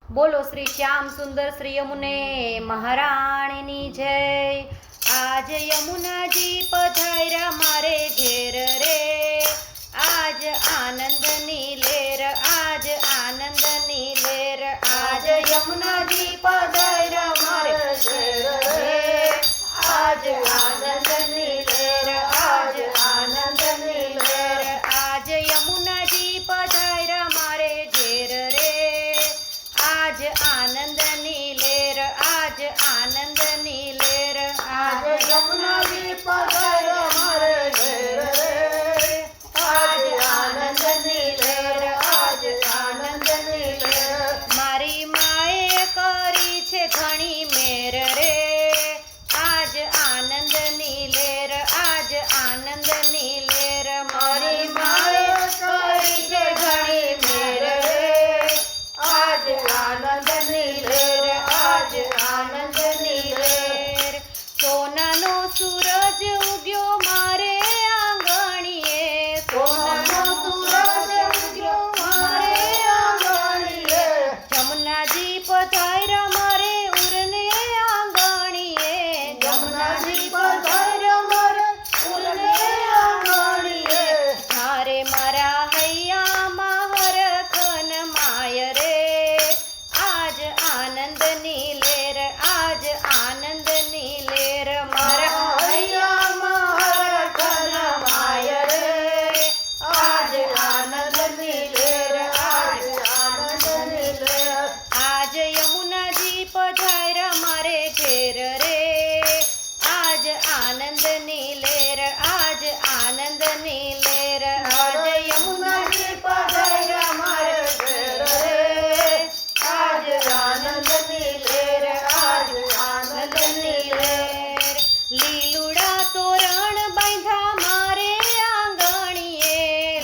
बोलो श्री श्याम सुंदर श्री यमुने महाराणी जय। आज यमुना जी पधार्या मारे घेर रे, आज आनंद नीलेर, आज आनंद नीलेर। आज यमुना जी पधार्या मारे घेर रे, आज आनंद नीलेर, आज आनंद नीलेर। आज यमुना जी पधार्या मारे घेर रे, आज आनंद नीलेर, आज आनंद नीलेर। आज यमुना जी पधार्या मारे घेर रे, आज आनंद नीलेर, आज आनंद नीलेर। मारी माए करी छे घणी मेर रे, आज आनंद नीलेर, आज आनंद नीलेर। मारी माए करी छे घणी मेर रे, आज आनंद नीलेर, आज आनंद नीलेर। सोनानो सूरज उग्यो मारे आंगणीए, सोनानो सूरज उग्यो मारे आंगणीए। यमुना जी पधार्या मारे उरने आंगणीए, यमुना जी पधार्या मारे उरने आंगणीए। थारे मारा हैयाમાં હરખન માય રે, आज आनंद नीलेर, आज आनंद नीलेर। मारा हैयाમાં હરખન માય રે, आज आनंद नीलेर, आज आनंद नीलेर। आज यमुना जी पधार्या मारे घेर रे, आज आनंद नीलेर, आज आनंद नीलेर। आज यमुना जी पधार्या मारे घेर रे, आज आनंद नीलेर, आज आनंद नीलेर। લીલુડા તોરણ બાંધ્યા મારે આંગણીએ,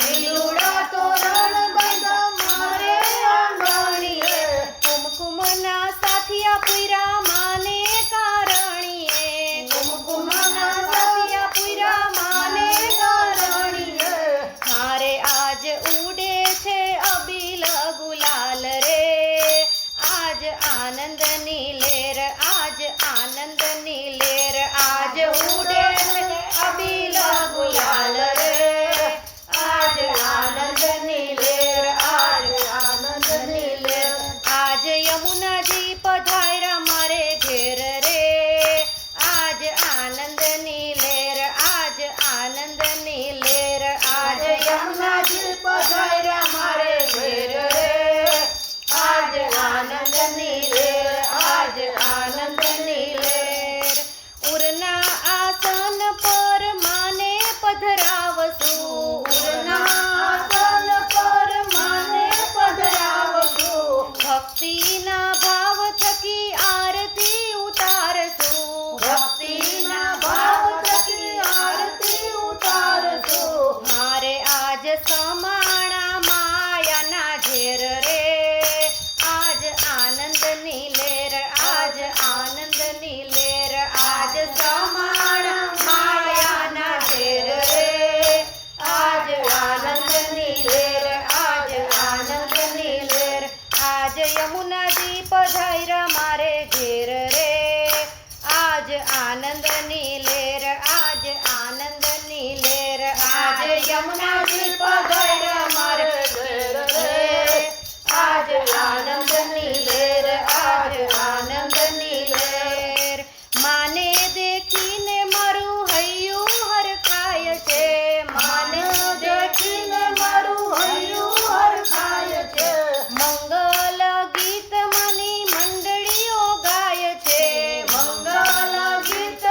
લીલુડા તોરણ બાંધ્યા મારે આંગણીએ। કુમકુમના સાથિયા પૂર્યા માને કારણીએ, કુમકુમના સાથિયા પૂર્યા માને કારણીએ। હારે આજ ઉડે છે અબીલ ગુલાલ રે, आज आनंद नीलेर, आज आनंद नीलेर। आज उड़े अबील गुलाल रे, आज आनंद नीलेर, आज आनंद नीलेर। आज यमुना जी पधार्या मारे घेर रे, आज आनंद नीलेर, आज आनंद नीलेर। आज यमुना जी पधार्या मारे घेर रे, आज आनंद नीलेर, आज आनंद नीलेर। उरना आसन पर माने पधरावसु, उरना आसन पर माने पधरावसु। भक्तिना भाव थकी आरती उतारसु, भक्तिना भाव थकी आरती उतारसु। मारे आज समाणा मायाना घेर रे, आज आनंद नीलेर, आज आनंद नीलेर। आज समाण मायाना घेर रे, आज आनंद नीलेर, आज आनंद नीलेर। आज यमुना जी पधार्या मारे घेर रे, आज आनंद नीलेर, आज आनंद नीलेर। आज यमुना जी पधार्या मारे घेर रे, आज आनंद नीलेर, आज आनंद नीलेर। माने देखीने मारू हૈયું હરખાય છે, માને देखीने मारू હૈયું હરખાય છે। મંગલ ગીત મની મંડળીઓ ગાય છે, મંગલ ગીત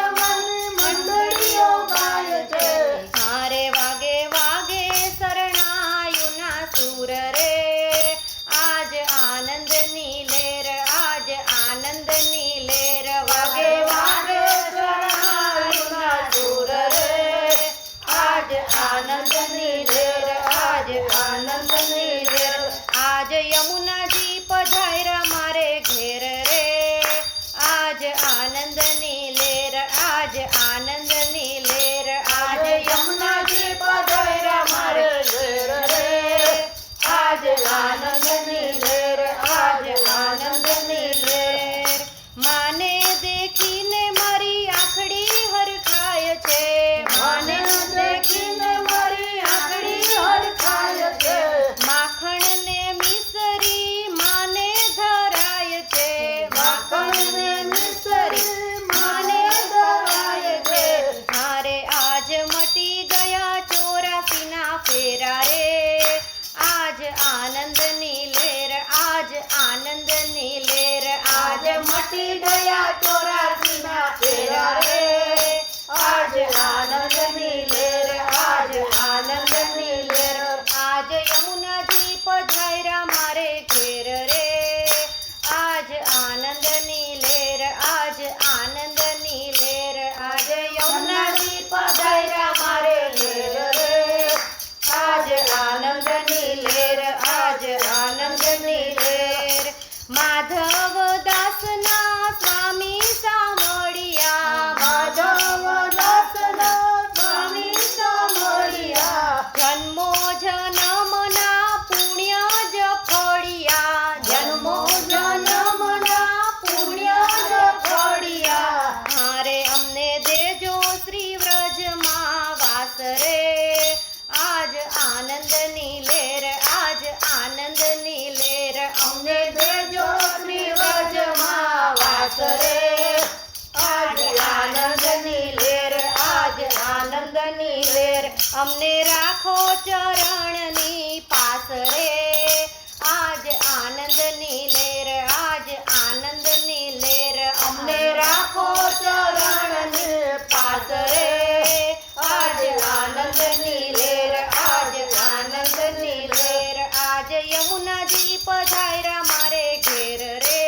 મટી ગયા 84 ના ફેરા રે આજ આનંદની લહેર આજ આનંદની લહેર આજ યમુનાજી પધાર્યા મારે ઘેર રે આજ આનંદની લહેર આજ આનંદની લહેર આજ યમુનાજી પધાર્યા મારે ઘેર રે આજ આનંદની લહેર આજ આનંદની લહેર માધવ દાસના સ્વામી સાંભળ્યા માધવ દાસના સ્વામી સાંભળ્યા જન્મો જન્મના પુણ્ય જ ફળ્યા જન્મો જન્મના પુણ્ય જ ફળ્યા હારે અમને દેજો શ્રી વ્રજમાં વાસ રે આજ આનંદની લહેર આજ આનંદની લહેર અમને દેજો શ્રી વ્રજમાં વાસ રે આજ આનંદની લહેર આજ આનંદની લહેર અમને રાખો ચરણની પાસ રે આજ આનંદની લહેર આજ આનંદની લહેર અમને રાખો ચરણની પાસ રે આજ આનંદની લહેર આજ આનંદની લહેર આજ યમુનાજી પધાર્યા મારે ઘેર રે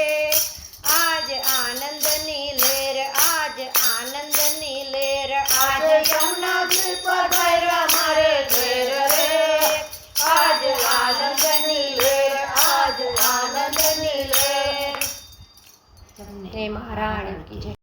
આજ આનંદની લહેર આજ આનંદની લહેર આજ યમુનાજી પધાર્યા મારે ઘેર રે આજ આનંદની લહેર આજ આનંદની લહેર જય મહારાણી કી જય